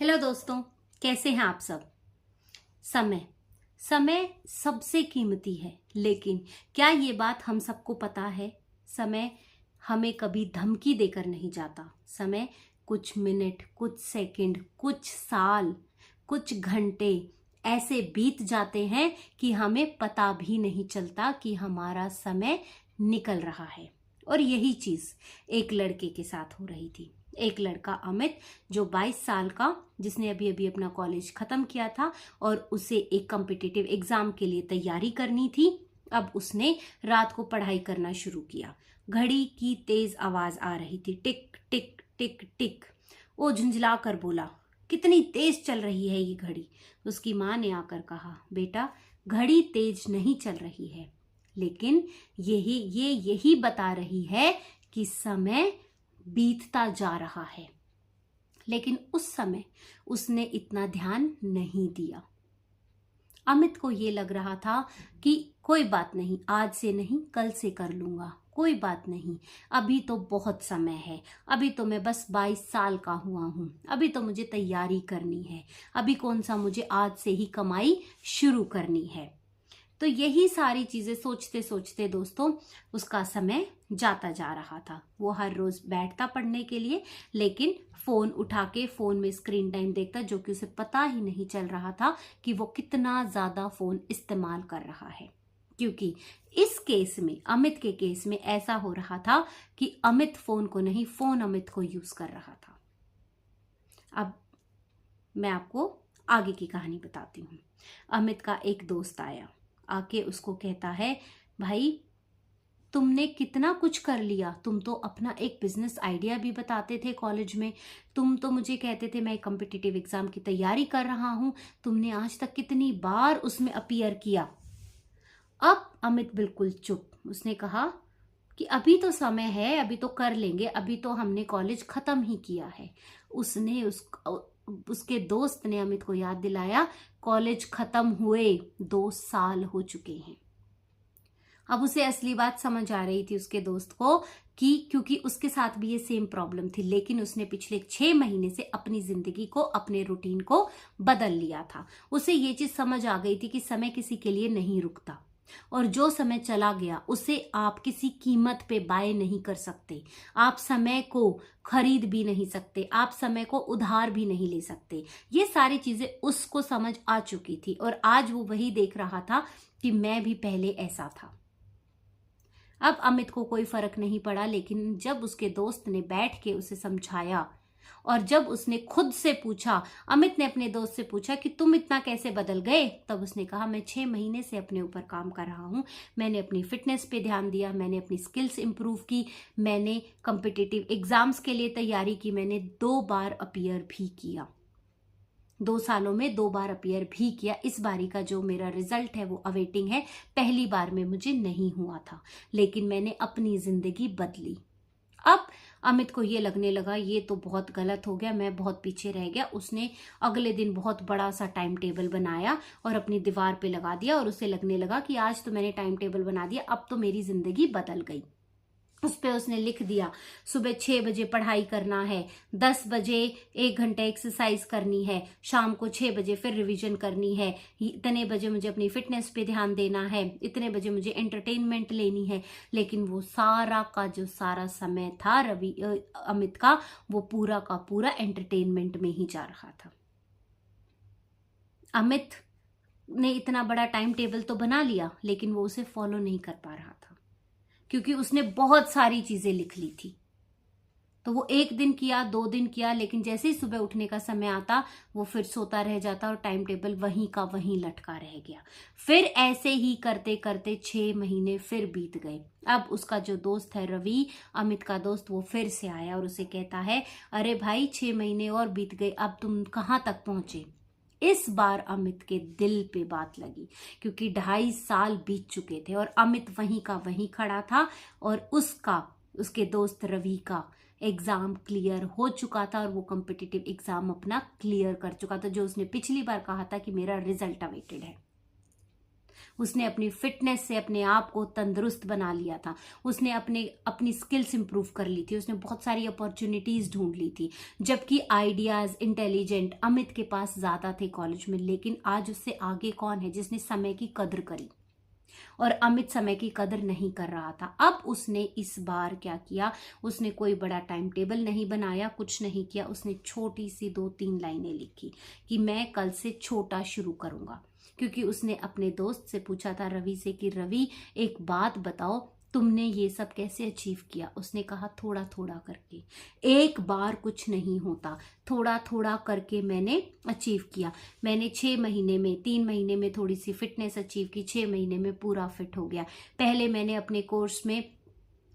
Hello दोस्तों, कैसे हैं आप सब। समय समय सबसे कीमती है, लेकिन क्या ये बात हम सबको पता है। समय हमें कभी धमकी देकर नहीं जाता। समय कुछ मिनट, कुछ सेकंड, कुछ साल, कुछ घंटे ऐसे बीत जाते हैं कि हमें पता भी नहीं चलता कि हमारा समय निकल रहा है। और यही चीज एक लड़के के साथ हो रही थी। एक लड़का अमित, जो 22 साल का, जिसने अभी अभी अपना कॉलेज खत्म किया था और उसे एक कॉम्पिटिटिव एग्जाम के लिए तैयारी करनी थी। अब उसने रात को पढ़ाई करना शुरू किया। घड़ी की तेज आवाज आ रही थी, टिक टिक टिक टिक। वो झुंझला कर बोला, कितनी तेज चल रही है ये घड़ी। उसकी माँ ने आकर कहा, बेटा घड़ी तेज नहीं चल रही है, लेकिन यही बता रही है कि समय बीतता जा रहा है। लेकिन उस समय उसने इतना ध्यान नहीं दिया। अमित को ये लग रहा था कि कोई बात नहीं, आज से नहीं कल से कर लूंगा, कोई बात नहीं, अभी तो बहुत समय है, अभी तो मैं बस 22 साल का हुआ हूं, अभी तो मुझे तैयारी करनी है, अभी कौन सा मुझे आज से ही कमाई शुरू करनी है। तो यही सारी चीजें सोचते सोचते दोस्तों उसका समय जाता जा रहा था। वो हर रोज बैठता पढ़ने के लिए, लेकिन फोन उठा के फोन में स्क्रीन टाइम देखता, जो कि उसे पता ही नहीं चल रहा था कि वो कितना ज्यादा फोन इस्तेमाल कर रहा है। क्योंकि इस केस में, अमित के केस में ऐसा हो रहा था कि अमित फोन को नहीं, फोन अमित को यूज कर रहा था। अब मैं आपको आगे की कहानी बताती हूँ। अमित का एक दोस्त आया, आके उसको कहता है, भाई तुमने कितना कुछ कर लिया, तुम तो अपना एक बिजनेस आइडिया भी बताते थे कॉलेज में, तुम तो मुझे कहते थे मैं कॉम्पिटिटिव एग्जाम की तैयारी कर रहा हूं, तुमने आज तक कितनी बार उसमें अपीयर किया। अब अमित बिल्कुल चुप। उसने कहा कि अभी तो समय है, अभी तो कर लेंगे, अभी तो हमने कॉलेज खत्म ही किया है। उसके दोस्त ने अमित को याद दिलाया, कॉलेज खत्म हुए 2 साल हो चुके हैं। अब उसे असली बात समझ आ रही थी उसके दोस्त को, कि क्योंकि उसके साथ भी ये सेम प्रॉब्लम थी, लेकिन उसने पिछले 6 महीने से अपनी जिंदगी को, अपने रूटीन को बदल लिया था। उसे ये चीज समझ आ गई थी कि समय किसी के लिए नहीं रुकता, और जो समय चला गया उसे आप किसी कीमत पे बाय नहीं कर सकते। आप समय को खरीद भी नहीं सकते, आप समय को उधार भी नहीं ले सकते। ये सारी चीजें उसको समझ आ चुकी थी, और आज वो वही देख रहा था कि मैं भी पहले ऐसा था। अब अमित को कोई फर्क नहीं पड़ा, लेकिन जब उसके दोस्त ने बैठ के उसे समझाया, और जब उसने खुद से पूछा, अमित ने अपने दोस्त से पूछा कि तुम इतना कैसे बदल गए, तब उसने कहा, मैं 6 महीने से अपने ऊपर काम कर रहा हूं, मैंने अपनी फिटनेस पे ध्यान दिया, मैंने अपनी स्किल्स इंप्रूव की, मैंने कॉम्पिटिटिव एग्जाम्स के लिए तैयारी की, मैंने 2 बार अपीयर भी किया, 2 सालों में 2 बार अपीयर भी किया। इस बारी का जो मेरा रिजल्ट है वो अवेटिंग है, पहली बार में मुझे नहीं हुआ था, लेकिन मैंने अपनी जिंदगी बदली। अब अमित को ये लगने लगा, ये तो बहुत गलत हो गया, मैं बहुत पीछे रह गया। उसने अगले दिन बहुत बड़ा सा टाइम टेबल बनाया और अपनी दीवार पे लगा दिया, और उसे लगने लगा कि आज तो मैंने टाइम टेबल बना दिया, अब तो मेरी जिंदगी बदल गई। उस पे उसने लिख दिया, सुबह 6 बजे पढ़ाई करना है, 10 बजे 1 घंटा एक्सरसाइज करनी है, शाम को 6 बजे फिर रिवीजन करनी है, इतने बजे मुझे अपनी फिटनेस पे ध्यान देना है, इतने बजे मुझे एंटरटेनमेंट लेनी है। लेकिन वो सारा का जो सारा समय था अमित का, वो पूरा का पूरा एंटरटेनमेंट में ही जा रहा था। अमित ने इतना बड़ा टाइम टेबल तो बना लिया, लेकिन वो उसे फॉलो नहीं कर पा रहा था, क्योंकि उसने बहुत सारी चीजें लिख ली थी। तो वो 1 दिन किया, 2 दिन किया, लेकिन जैसे ही सुबह उठने का समय आता वो फिर सोता रह जाता, और टाइम टेबल वहीं का वहीं लटका रह गया। फिर ऐसे ही करते करते 6 महीने फिर बीत गए। अब उसका जो दोस्त है रवि, अमित का दोस्त, वो फिर से आया और उसे कहता है, अरे भाई 6 महीने और बीत गए, अब तुम कहाँ तक पहुंचे। इस बार अमित के दिल पे बात लगी, क्योंकि 2.5 साल बीत चुके थे और अमित वहीं का वहीं खड़ा था, और उसके दोस्त रवि का एग्जाम क्लियर हो चुका था, और वो कॉम्पिटिटिव एग्जाम अपना क्लियर कर चुका था, जो उसने पिछली बार कहा था कि मेरा रिजल्ट अवेटेड है। उसने अपनी फिटनेस से अपने आप को तंदुरुस्त बना लिया था, उसने अपनी स्किल्स इंप्रूव कर ली थी, उसने बहुत सारी अपॉर्चुनिटीज ढूंढ ली थी, जबकि आइडियाज इंटेलिजेंट अमित के पास ज्यादा थे कॉलेज में। लेकिन आज उससे आगे कौन है जिसने समय की कदर करी, और अमित समय की कदर नहीं कर रहा था। अब उसने इस बार क्या किया, उसने कोई बड़ा टाइम टेबल नहीं बनाया, कुछ नहीं किया, उसने छोटी सी 2-3 लाइनें लिखी कि मैं कल से छोटा शुरू करूंगा। क्योंकि उसने अपने दोस्त से पूछा था रवि से कि रवि एक बात बताओ, तुमने ये सब कैसे अचीव किया। उसने कहा थोड़ा थोड़ा करके, एक बार कुछ नहीं होता, थोड़ा थोड़ा करके मैंने अचीव किया। मैंने 6 महीने में, 3 महीने में थोड़ी सी फिटनेस अचीव की, 6 महीने में पूरा फिट हो गया। पहले मैंने अपने कोर्स में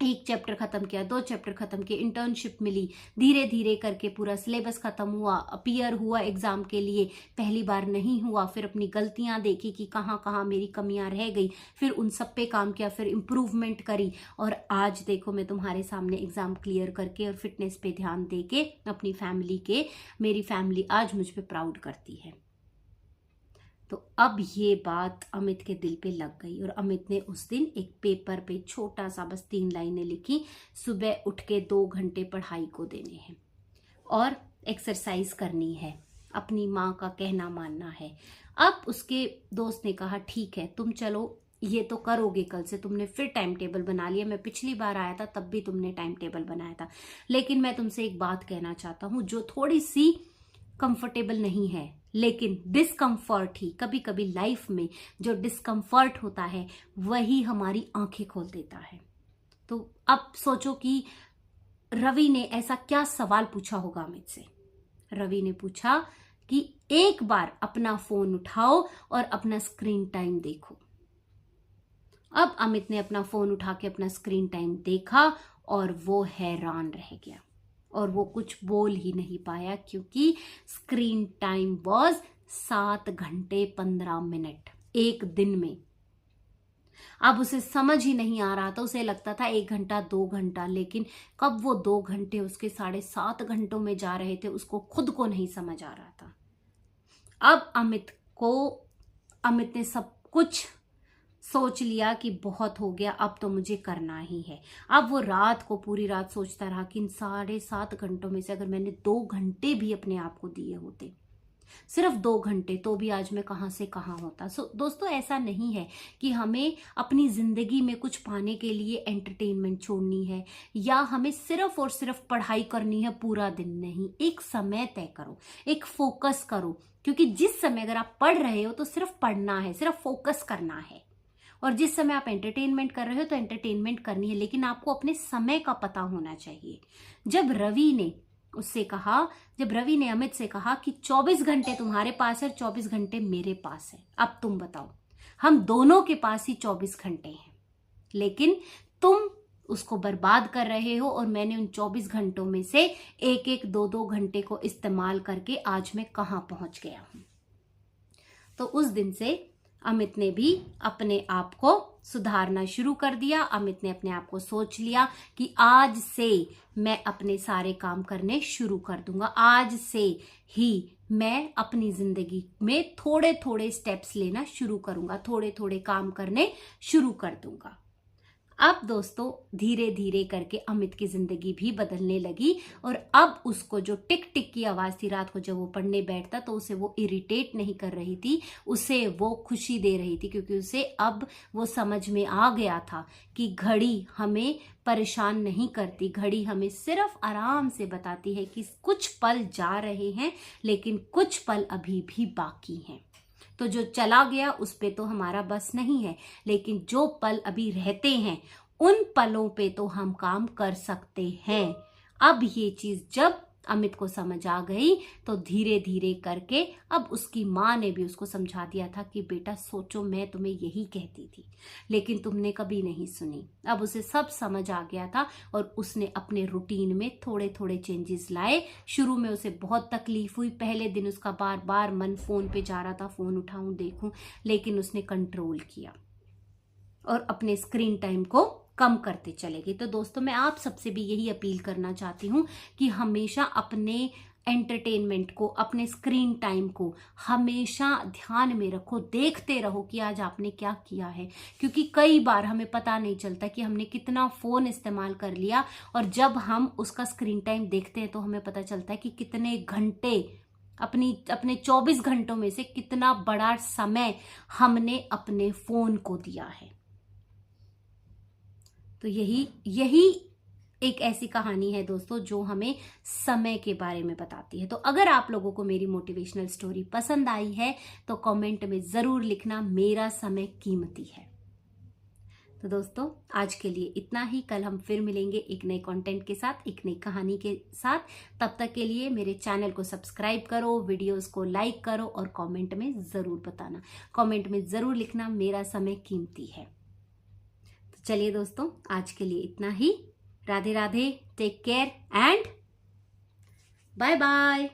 1 चैप्टर खत्म किया, 2 चैप्टर खत्म किए, इंटर्नशिप मिली, धीरे धीरे करके पूरा सिलेबस खत्म हुआ, अपीयर हुआ एग्जाम के लिए, पहली बार नहीं हुआ, फिर अपनी गलतियां देखी कि कहाँ कहाँ मेरी कमियां रह गई, फिर उन सब पे काम किया, फिर इम्प्रूवमेंट करी, और आज देखो मैं तुम्हारे सामने एग्जाम क्लियर करके और फिटनेस पे ध्यान देके अपनी मेरी फैमिली आज मुझ पे प्राउड करती है। तो अब ये बात अमित के दिल पे लग गई, और अमित ने उस दिन एक पेपर पे छोटा सा बस 3 लाइनें लिखी, सुबह उठ के 2 घंटे पढ़ाई को देने हैं और एक्सरसाइज करनी है, अपनी माँ का कहना मानना है। अब उसके दोस्त ने कहा ठीक है तुम चलो, ये तो करोगे, कल से तुमने फिर टाइम टेबल बना लिया, मैं पिछली बार आया था तब भी तुमने टाइम टेबल बनाया था, लेकिन मैं तुमसे एक बात कहना चाहता हूँ जो थोड़ी सी कंफर्टेबल नहीं है, लेकिन डिस्कम्फर्ट ही, कभी कभी लाइफ में जो डिस्कम्फर्ट होता है वही हमारी आंखें खोल देता है। तो अब सोचो कि रवि ने ऐसा क्या सवाल पूछा होगा अमित से। रवि ने पूछा कि एक बार अपना फोन उठाओ और अपना स्क्रीन टाइम देखो। अब अमित ने अपना फोन उठा के अपना स्क्रीन टाइम देखा और वो हैरान रह गया, और वो कुछ बोल ही नहीं पाया, क्योंकि स्क्रीन टाइम वॉज 7 घंटे 15 मिनट एक दिन में। अब उसे समझ ही नहीं आ रहा था, उसे लगता था 1 घंटा 2 घंटा, लेकिन कब वो 2 घंटे उसके 7.5 घंटों में जा रहे थे उसको खुद को नहीं समझ आ रहा था। अब अमित ने सब कुछ सोच लिया कि बहुत हो गया, अब तो मुझे करना ही है। अब वो रात को पूरी रात सोचता रहा कि इन 7.5 घंटों में से अगर मैंने 2 घंटे भी अपने आप को दिए होते, सिर्फ 2 घंटे, तो भी आज मैं कहां से कहां होता। दोस्तों ऐसा नहीं है कि हमें अपनी जिंदगी में कुछ पाने के लिए एंटरटेनमेंट छोड़नी है, या हमें सिर्फ और सिर्फ पढ़ाई करनी है पूरा दिन। नहीं, एक समय तय करो, एक फोकस करो, क्योंकि जिस समय अगर आप पढ़ रहे हो तो सिर्फ पढ़ना है, सिर्फ फोकस करना है, और जिस समय आप एंटरटेनमेंट कर रहे हो तो एंटरटेनमेंट करनी है, लेकिन आपको अपने समय का पता होना चाहिए। जब रवि ने अमित से कहा कि 24 घंटे तुम्हारे पास है, 24 घंटे मेरे पास है, अब तुम बताओ, हम दोनों के पास ही 24 घंटे हैं, लेकिन तुम उसको बर्बाद कर रहे हो, और मैंने उन 24 घंटों में से 1-1, 2-2 घंटे को इस्तेमाल करके आज मैं कहां पहुंच गया हूं। तो उस दिन से अमित ने भी अपने आप को सुधारना शुरू कर दिया। अमित ने अपने आप को सोच लिया कि आज से मैं अपने सारे काम करने शुरू कर दूंगा, आज से ही मैं अपनी जिंदगी में थोड़े थोड़े स्टेप्स लेना शुरू करूंगा, थोड़े थोड़े काम करने शुरू कर दूंगा। अब दोस्तों धीरे धीरे करके अमित की जिंदगी भी बदलने लगी, और अब उसको जो टिक टिक की आवाज थी रात को जब वो पढ़ने बैठता तो उसे वो इरिटेट नहीं कर रही थी, उसे वो खुशी दे रही थी, क्योंकि उसे अब वो समझ में आ गया था कि घड़ी हमें परेशान नहीं करती, घड़ी हमें सिर्फ आराम से बताती है कि कुछ पल जा रहे हैं, लेकिन कुछ पल अभी भी बाकी हैं। तो जो चला गया उस पे तो हमारा बस नहीं है, लेकिन जो पल अभी रहते हैं उन पलों पे तो हम काम कर सकते हैं। अब ये चीज जब अमित को समझ आ गई तो धीरे धीरे करके अब उसकी माँ ने भी उसको समझा दिया था कि बेटा सोचो, मैं तुम्हें यही कहती थी लेकिन तुमने कभी नहीं सुनी। अब उसे सब समझ आ गया था और उसने अपने रूटीन में थोड़े थोड़े चेंजेस लाए। शुरू में उसे बहुत तकलीफ हुई, पहले दिन उसका बार बार मन फोन पे जा रहा था, फोन उठाऊं देखूं, लेकिन उसने कंट्रोल किया और अपने स्क्रीन टाइम को कम करते चले गए। तो दोस्तों मैं आप सबसे भी यही अपील करना चाहती हूँ कि हमेशा अपने एंटरटेनमेंट को, अपने स्क्रीन टाइम को हमेशा ध्यान में रखो, देखते रहो कि आज आपने क्या किया है, क्योंकि कई बार हमें पता नहीं चलता कि हमने कितना फोन इस्तेमाल कर लिया, और जब हम उसका स्क्रीन टाइम देखते हैं तो हमें पता चलता है कि कितने घंटे, अपने 24 घंटों में से कितना बड़ा समय हमने अपने फोन को दिया है। तो यही एक ऐसी कहानी है दोस्तों जो हमें समय के बारे में बताती है। तो अगर आप लोगों को मेरी मोटिवेशनल स्टोरी पसंद आई है तो कमेंट में जरूर लिखना, मेरा समय कीमती है। तो दोस्तों आज के लिए इतना ही। कल हम फिर मिलेंगे एक नए कंटेंट के साथ, एक नई कहानी के साथ। तब तक के लिए मेरे चैनल को सब्सक्राइब करो, वीडियोस को लाइक करो और कमेंट में जरूर बताना, कमेंट में जरूर लिखना मेरा समय कीमती है। तो चलिए दोस्तों आज के लिए इतना ही। Radhe Radhe, take care and bye bye.